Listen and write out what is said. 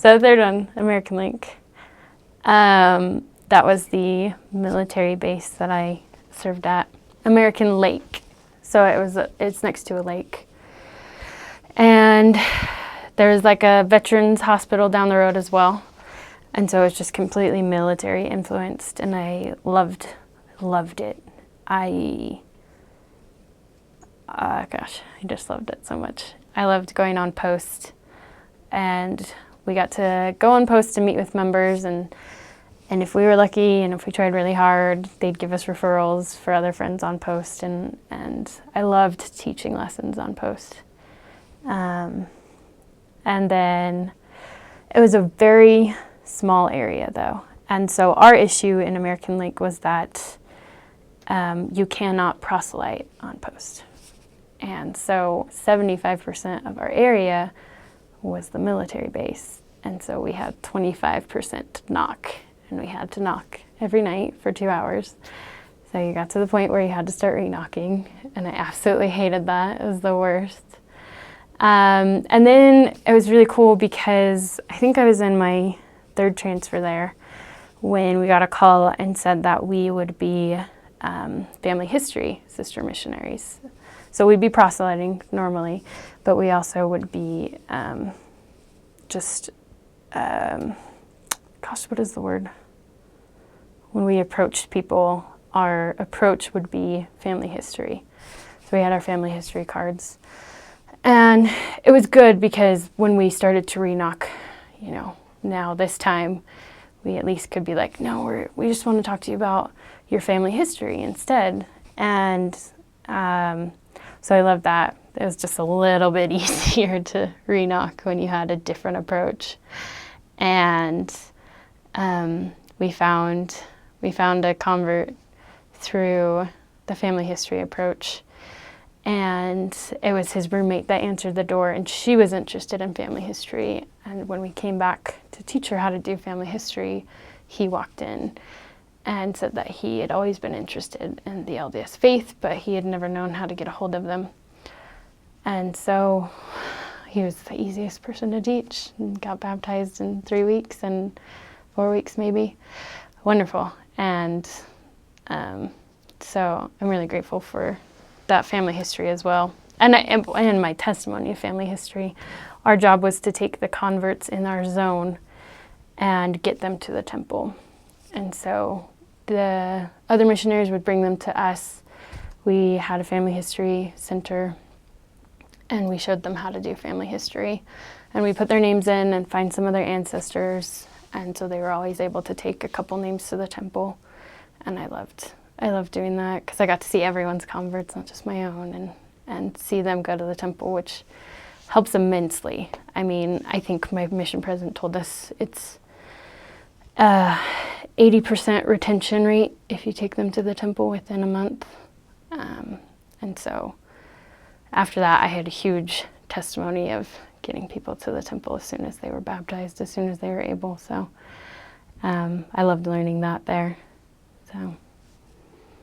So the third one, American Lake. That was the military base that I served at. American Lake. So it's next to a lake. And there's like a veterans hospital down the road as well. And so it's just completely military influenced, and I loved it. I just loved it so much. I loved going on post, and we got to go on post and meet with members, and if we were lucky and if we tried really hard, they'd give us referrals for other friends on post, and I loved teaching lessons on post. And then it was a very small area though. And so our issue in American Lake was that you cannot proselyte on post. And so 75% of our area was the military base. And so we had 25% knock, and we had to knock every night for 2 hours. So you got to the point where you had to start re-knocking, and I absolutely hated that. It was the worst. And then it was really cool because I think I was in my third transfer there when we got a call and said that we would be family history sister missionaries. So we'd be proselyting normally, but we also would be what is the word? When we approached people, our approach would be family history. So we had our family history cards. And it was good because when we started to re-knock, now this time, we at least could be like, no, we just want to talk to you about your family history instead. And so I loved that. It was just a little bit easier to re-knock when you had a different approach. And we found a convert through the family history approach. And it was his roommate that answered the door, and she was interested in family history. And when we came back to teach her how to do family history, he walked in and said that he had always been interested in the LDS faith, but he had never known how to get a hold of them. And so he was the easiest person to teach, and got baptized in 3 weeks and 4 weeks maybe. Wonderful. And so I'm really grateful for that family history as well. And my testimony of family history. Our job was to take the converts in our zone and get them to the temple. And so the other missionaries would bring them to us. We had a family history center, and we showed them how to do family history. And we put their names in and find some of their ancestors. And so they were always able to take a couple names to the temple. And I loved doing that because I got to see everyone's converts, not just my own, and see them go to the temple, which helps immensely. I mean, I think my mission president told us it's 80% retention rate if you take them to the temple within a month. And so after that, I had a huge testimony of getting people to the temple as soon as they were baptized, as soon as they were able. So I loved learning that there. So.